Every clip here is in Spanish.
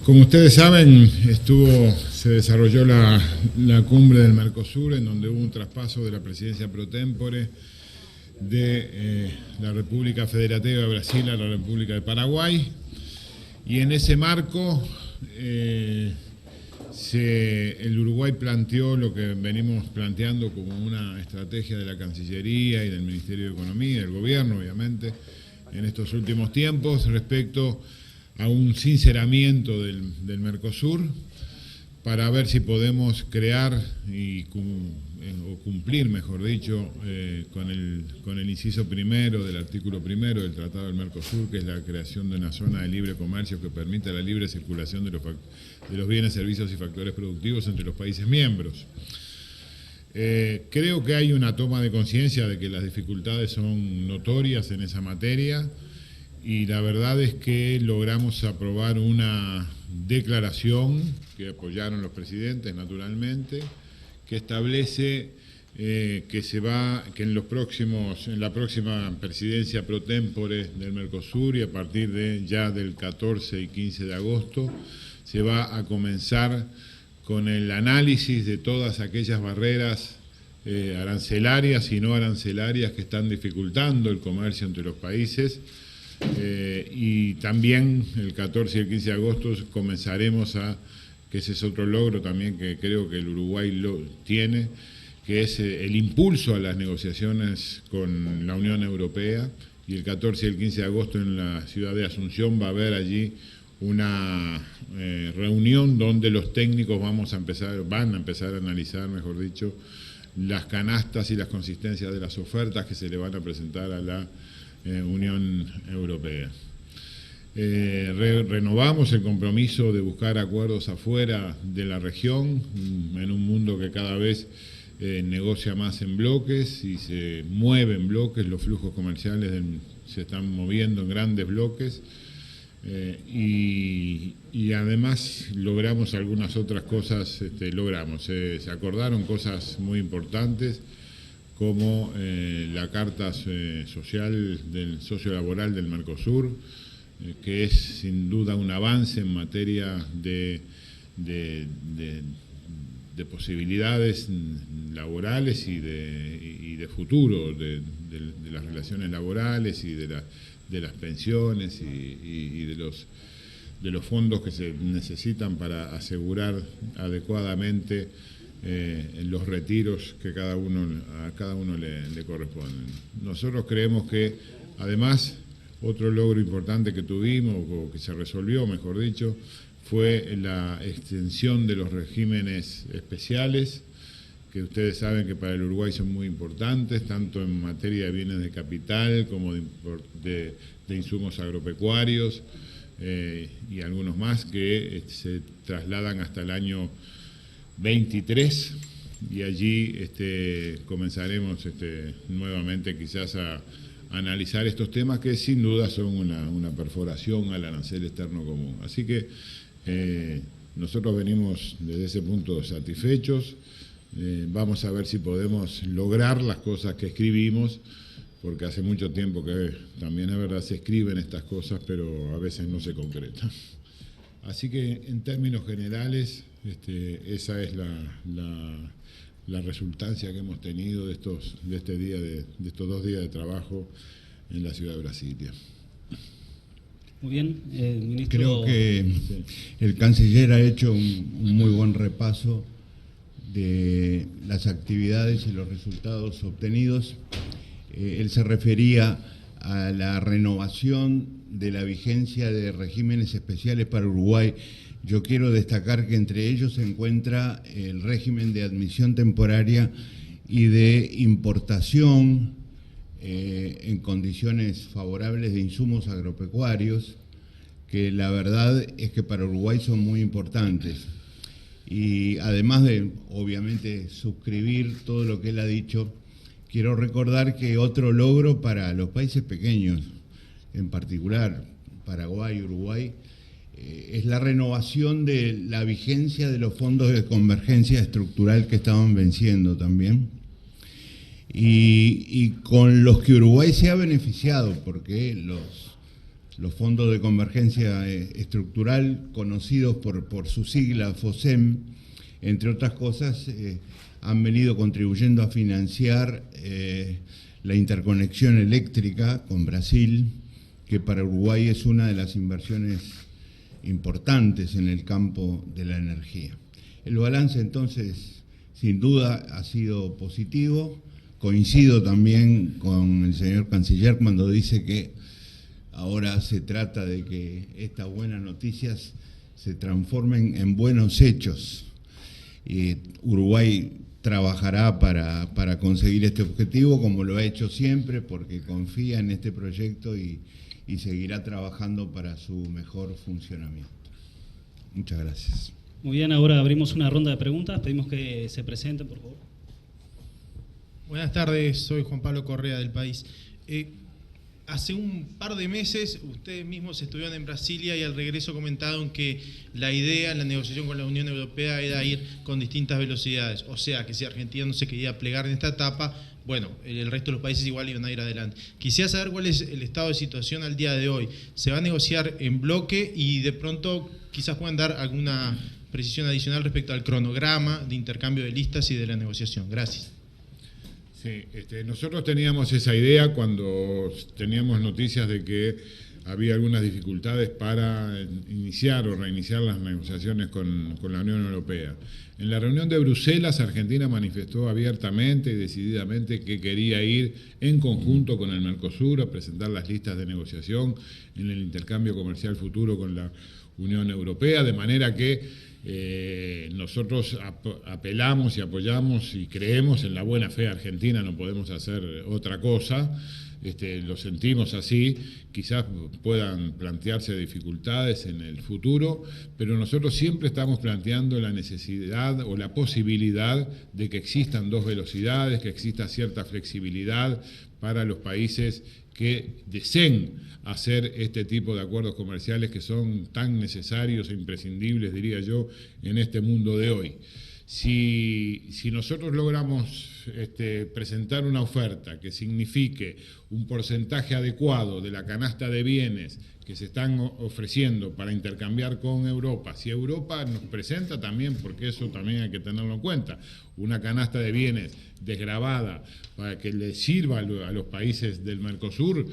Como ustedes saben, se desarrolló la cumbre del Mercosur, en donde hubo un traspaso de la presidencia pro tempore de la República Federativa de Brasil a la República de Paraguay. Y en ese marco, el Uruguay planteó lo que venimos planteando como una estrategia de la Cancillería y del Ministerio de Economía, del Gobierno, obviamente, en estos últimos tiempos, respecto a un sinceramiento del Mercosur, para ver si podemos crear o cumplir, mejor dicho, con el inciso primero del artículo primero del Tratado del Mercosur, que es la creación de una zona de libre comercio que permita la libre circulación de los bienes, servicios y factores productivos entre los países miembros. Creo que hay una toma de conciencia de que las dificultades son notorias en esa materia, y la verdad es que logramos aprobar una declaración que apoyaron los presidentes, naturalmente, que establece que en la próxima presidencia pro tempore del Mercosur, y a partir del 14 y 15 de agosto, se va a comenzar con el análisis de todas aquellas barreras arancelarias y no arancelarias que están dificultando el comercio entre los países. Y también el 14 y el 15 de agosto comenzaremos que ese es otro logro también que creo que el Uruguay lo tiene, que es el impulso a las negociaciones con la Unión Europea. Y el 14 y el 15 de agosto en la ciudad de Asunción va a haber allí una reunión donde los técnicos van a empezar a analizar, mejor dicho, las canastas y las consistencias de las ofertas que se le van a presentar a la Unión Europea. Renovamos el compromiso de buscar acuerdos afuera de la región, en un mundo que cada vez negocia más en bloques y se mueve en bloques, los flujos comerciales se están moviendo en grandes bloques, y además logramos algunas otras cosas, se acordaron cosas muy importantes, como la Carta Social Sociolaboral del Mercosur, que es sin duda un avance en materia de posibilidades laborales y de futuro, de las relaciones laborales y de las pensiones y de los fondos que se necesitan para asegurar adecuadamente los retiros que a cada uno le corresponden. Nosotros creemos que, además, otro logro importante que tuvimos, o que se resolvió, mejor dicho, fue la extensión de los regímenes especiales, que ustedes saben que para el Uruguay son muy importantes, tanto en materia de bienes de capital como de insumos agropecuarios, y algunos más que se trasladan hasta el año 23, y allí comenzaremos nuevamente quizás a analizar estos temas que sin duda son una perforación al arancel externo común. Así que nosotros venimos desde ese punto satisfechos. Vamos a ver si podemos lograr las cosas que escribimos, porque hace mucho tiempo que también es verdad se escriben estas cosas, pero a veces no se concretan. Así que en términos generales, esa es la resultancia que hemos tenido de estos 2 días de trabajo en la ciudad de Brasilia. Muy bien, ministro. Creo que el canciller ha hecho un muy buen repaso de las actividades y los resultados obtenidos. Él se refería a la renovación de la vigencia de regímenes especiales para Uruguay. Yo quiero destacar que entre ellos se encuentra el régimen de admisión temporaria y de importación en condiciones favorables de insumos agropecuarios, que la verdad es que para Uruguay son muy importantes. Y además de, obviamente, suscribir todo lo que él ha dicho, quiero recordar que otro logro para los países pequeños, en particular Paraguay y Uruguay, es la renovación de la vigencia de los fondos de convergencia estructural que estaban venciendo también, y con los que Uruguay se ha beneficiado, porque los fondos de convergencia estructural, conocidos por su sigla FOSEM, entre otras cosas, han venido contribuyendo a financiar la interconexión eléctrica con Brasil, que para Uruguay es una de las inversiones importantes en el campo de la energía. El balance, entonces, sin duda ha sido positivo. Coincido también con el señor canciller cuando dice que ahora se trata de que estas buenas noticias se transformen en buenos hechos. Uruguay trabajará para conseguir este objetivo, como lo ha hecho siempre, porque confía en este proyecto y seguirá trabajando para su mejor funcionamiento. Muchas gracias. Muy bien, ahora abrimos una ronda de preguntas. Pedimos que se presenten, por favor. Buenas tardes, soy Juan Pablo Correa del País. Hace un par de meses ustedes mismos estuvieron en Brasilia y al regreso comentaron que la idea en la negociación con la Unión Europea era ir con distintas velocidades. O sea, que si Argentina no se quería plegar en esta etapa, bueno, el resto de los países igual iban a ir adelante. Quisiera saber cuál es el estado de situación al día de hoy. ¿Se va a negociar en bloque y de pronto quizás puedan dar alguna precisión adicional respecto al cronograma de intercambio de listas y de la negociación? Gracias. Sí, nosotros teníamos esa idea cuando teníamos noticias de que había algunas dificultades para iniciar o reiniciar las negociaciones con la Unión Europea. En la reunión de Bruselas, Argentina manifestó abiertamente y decididamente que quería ir en conjunto con el Mercosur a presentar las listas de negociación en el intercambio comercial futuro con la Unión Europea, de manera que nosotros apelamos y apoyamos y creemos en la buena fe argentina, no podemos hacer otra cosa, lo sentimos así, quizás puedan plantearse dificultades en el futuro, pero nosotros siempre estamos planteando la necesidad o la posibilidad de que existan dos velocidades, que exista cierta flexibilidad para los países que deseen hacer este tipo de acuerdos comerciales que son tan necesarios e imprescindibles, diría yo, en este mundo de hoy. Si nosotros logramos presentar una oferta que signifique un porcentaje adecuado de la canasta de bienes que se están ofreciendo para intercambiar con Europa, si Europa nos presenta también, porque eso también hay que tenerlo en cuenta, una canasta de bienes desgravada para que le sirva a los países del Mercosur,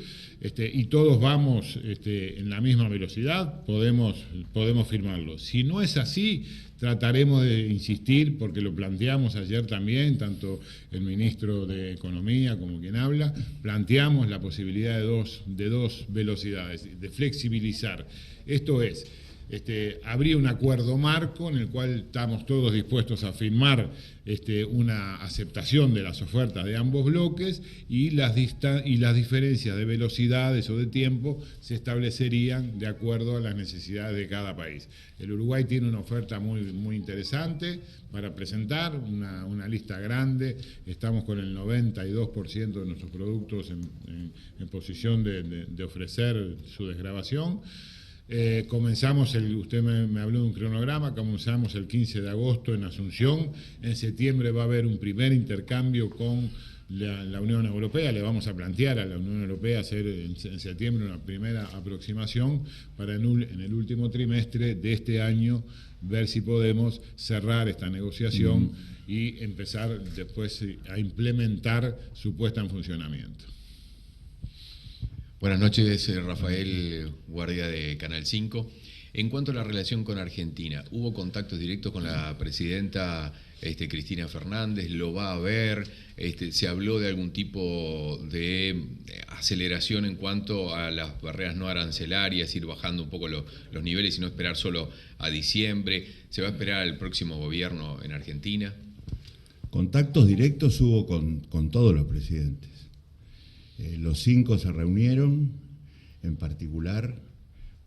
y todos vamos en la misma velocidad, podemos firmarlo. Si no es así, trataremos de insistir, porque lo planteamos ayer también, tanto el ministro de Economía como quien habla, planteamos la posibilidad de dos velocidades, de flexibilizar. Esto es, habría un acuerdo marco en el cual estamos todos dispuestos a firmar una aceptación de las ofertas de ambos bloques y las diferencias de velocidades o de tiempo se establecerían de acuerdo a las necesidades de cada país. El Uruguay tiene una oferta muy, muy interesante para presentar, una lista grande, estamos con el 92% de nuestros productos en posición de ofrecer su desgravación. Comenzamos, usted me habló de un cronograma, comenzamos el 15 de agosto en Asunción, en septiembre va a haber un primer intercambio con la Unión Europea, le vamos a plantear a la Unión Europea hacer en septiembre una primera aproximación para en el último trimestre de este año ver si podemos cerrar esta negociación y empezar después a implementar su puesta en funcionamiento. Buenas noches, Rafael Guardia de Canal 5. En cuanto a la relación con Argentina, ¿hubo contactos directos con la presidenta Cristina Fernández? ¿Lo va a ver? ¿Se habló de algún tipo de aceleración en cuanto a las barreras no arancelarias, ir bajando un poco los niveles y no esperar solo a diciembre? ¿Se va a esperar al próximo gobierno en Argentina? Contactos directos hubo con todos los presidentes. Los 5 se reunieron en particular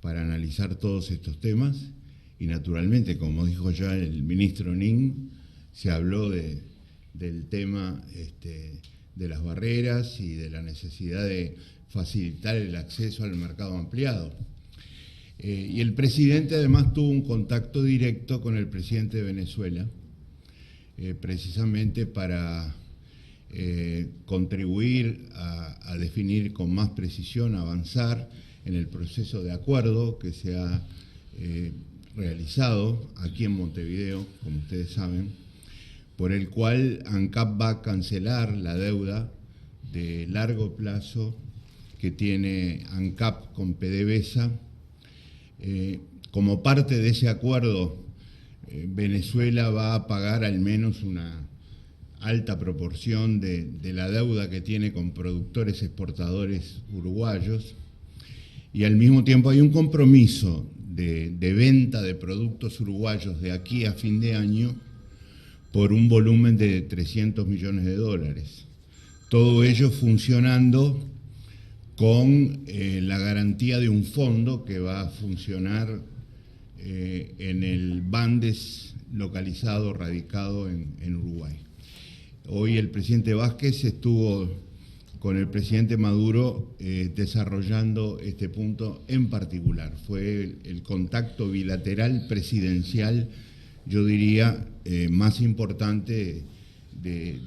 para analizar todos estos temas y naturalmente, como dijo ya el ministro Nin, se habló del tema de las barreras y de la necesidad de facilitar el acceso al mercado ampliado. Y el presidente además tuvo un contacto directo con el presidente de Venezuela, precisamente para contribuir a definir con más precisión, avanzar en el proceso de acuerdo que se ha realizado aquí en Montevideo, como ustedes saben, por el cual ANCAP va a cancelar la deuda de largo plazo que tiene ANCAP con PDVSA. Como parte de ese acuerdo, Venezuela va a pagar al menos una alta proporción de la deuda que tiene con productores exportadores uruguayos, y al mismo tiempo hay un compromiso de venta de productos uruguayos de aquí a fin de año por un volumen de 300 millones de dólares. Todo ello funcionando con la garantía de un fondo que va a funcionar en el Bandes localizado, radicado en Uruguay. Hoy el presidente Vázquez estuvo con el presidente Maduro desarrollando este punto en particular. Fue el contacto bilateral presidencial, yo diría, más importante de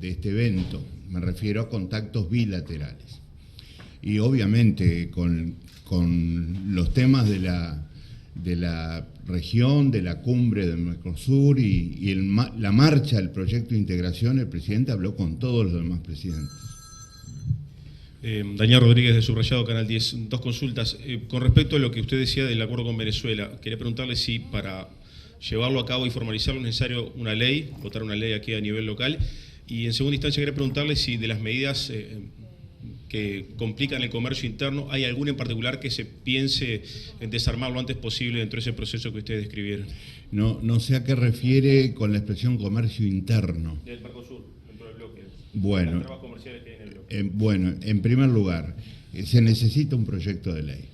este evento. Me refiero a contactos bilaterales. Y obviamente con los temas de la región, de la cumbre del Mercosur y la marcha del proyecto de integración, el presidente habló con todos los demás presidentes. Daniel Rodríguez de Subrayado, Canal 10. Dos consultas. Con respecto a lo que usted decía del acuerdo con Venezuela, quería preguntarle si para llevarlo a cabo y formalizarlo es necesario una ley, votar una ley aquí a nivel local. Y en segunda instancia quería preguntarle si de las medidas que complican el comercio interno, ¿hay alguna en particular que se piense en desarmar lo antes posible dentro de ese proceso que ustedes describieron? No sé a qué refiere con la expresión comercio interno. Del Mercosur, dentro del bloque. Bueno, las trabas comerciales que hay en el bloque. Bueno, en primer lugar, se necesita un proyecto de ley,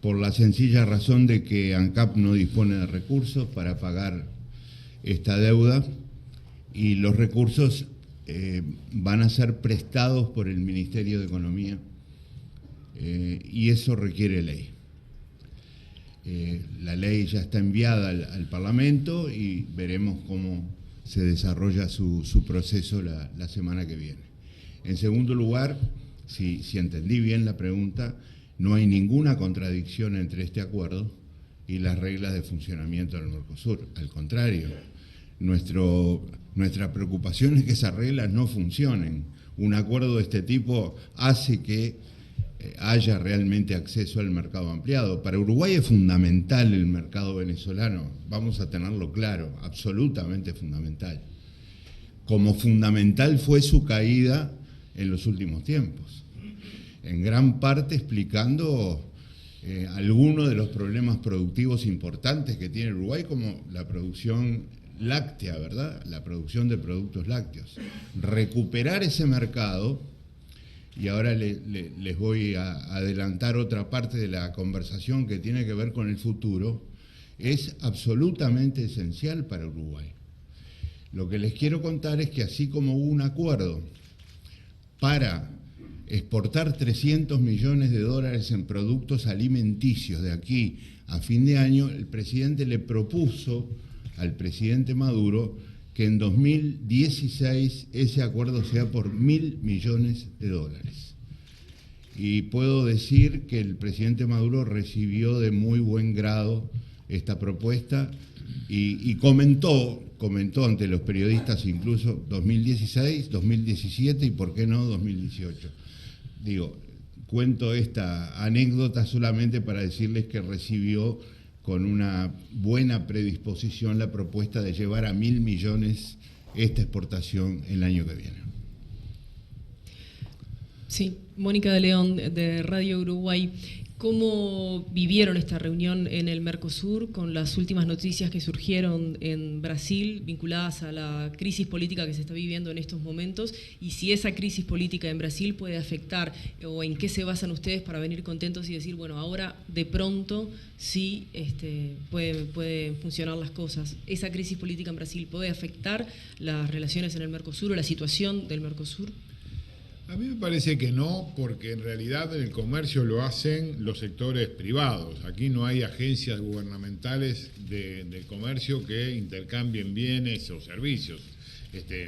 por la sencilla razón de que ANCAP no dispone de recursos para pagar esta deuda, y los recursos van a ser prestados por el Ministerio de Economía, y eso requiere ley. La ley ya está enviada al Parlamento y veremos cómo se desarrolla su proceso la semana que viene. En segundo lugar, si entendí bien la pregunta, no hay ninguna contradicción entre este acuerdo y las reglas de funcionamiento del Mercosur. Al contrario, nuestra preocupación es que esas reglas no funcionen. Un acuerdo de este tipo hace que haya realmente acceso al mercado ampliado. Para Uruguay es fundamental el mercado venezolano, vamos a tenerlo claro, absolutamente fundamental. Como fundamental fue su caída en los últimos tiempos, en gran parte explicando algunos de los problemas productivos importantes que tiene Uruguay, como la producción láctea, ¿verdad? La producción de productos lácteos. Recuperar ese mercado, y ahora les voy a adelantar otra parte de la conversación que tiene que ver con el futuro, es absolutamente esencial para Uruguay. Lo que les quiero contar es que así como hubo un acuerdo para exportar 300 millones de dólares en productos alimenticios de aquí a fin de año, el presidente le propuso al presidente Maduro que en 2016 ese acuerdo sea por 1.000 millones de dólares. Y puedo decir que el presidente Maduro recibió de muy buen grado esta propuesta y comentó ante los periodistas incluso 2016, 2017 y por qué no 2018. Digo, cuento esta anécdota solamente para decirles que recibió con una buena predisposición la propuesta de llevar a 1.000 millones esta exportación el año que viene. Sí, Mónica de León de Radio Uruguay. ¿Cómo vivieron esta reunión en el Mercosur con las últimas noticias que surgieron en Brasil vinculadas a la crisis política que se está viviendo en estos momentos? Y si esa crisis política en Brasil puede afectar, o en qué se basan ustedes para venir contentos y decir, bueno, ahora de pronto sí pueden funcionar las cosas. ¿Esa crisis política en Brasil puede afectar las relaciones en el Mercosur o la situación del Mercosur? A mí me parece que no, porque en realidad el comercio lo hacen los sectores privados. Aquí no hay agencias gubernamentales de comercio que intercambien bienes o servicios.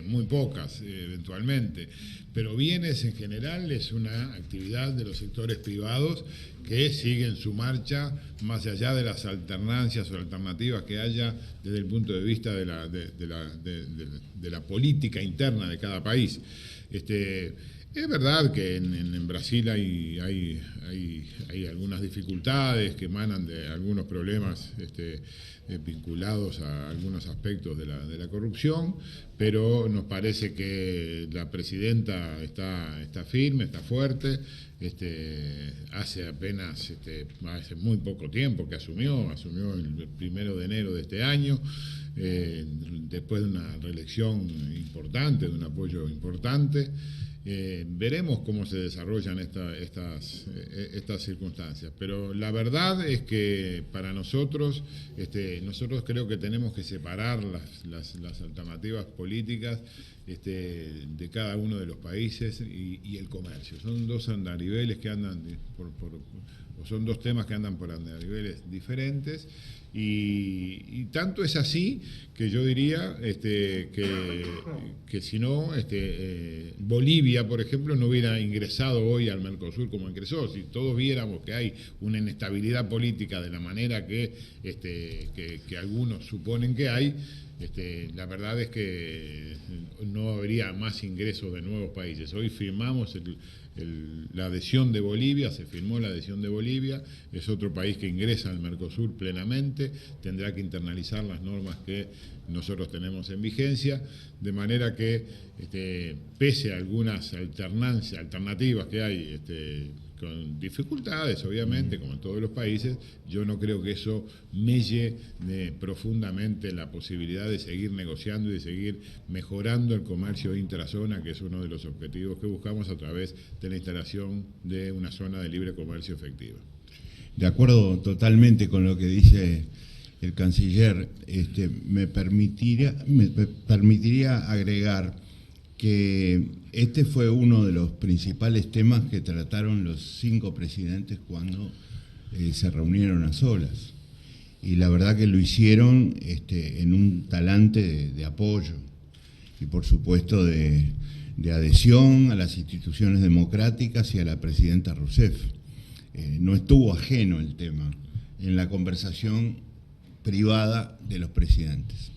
muy pocas eventualmente, pero bienes en general es una actividad de los sectores privados que siguen su marcha más allá de las alternancias o alternativas que haya desde el punto de vista de la política interna de cada país. Es verdad que en Brasil hay algunas dificultades que emanan de algunos problemas vinculados a algunos aspectos de la corrupción, pero nos parece que la presidenta está firme, está fuerte. Hace apenas, hace muy poco tiempo que asumió el 1 de enero de este año, después de una reelección importante, de un apoyo importante. Veremos cómo se desarrollan estas circunstancias, pero la verdad es que para nosotros creo que tenemos que separar las alternativas políticas de cada uno de los países y el comercio. Son dos andariveles que andan son dos temas que andan por andariveles diferentes y tanto es así que yo diría que si no Bolivia, por ejemplo, no hubiera ingresado hoy al Mercosur como ingresó. Si todos viéramos que hay una inestabilidad política de la manera que algunos suponen que hay, la verdad es que no habría más ingresos de nuevos países. Hoy firmamos la adhesión de Bolivia, se firmó la adhesión de Bolivia, es otro país que ingresa al Mercosur plenamente, tendrá que internalizar las normas que nosotros tenemos en vigencia, de manera que pese a algunas alternativas que hay, con dificultades obviamente, como en todos los países, yo no creo que eso melle profundamente la posibilidad de seguir negociando y de seguir mejorando el comercio intrazona, que es uno de los objetivos que buscamos a través de la instalación de una zona de libre comercio efectiva. De acuerdo totalmente con lo que dice el canciller, me permitiría agregar que este fue uno de los principales temas que trataron los 5 presidentes cuando se reunieron a solas. Y la verdad que lo hicieron en un talante de apoyo y por supuesto de adhesión a las instituciones democráticas y a la presidenta Rousseff. No estuvo ajeno el tema en la conversación privada de los presidentes.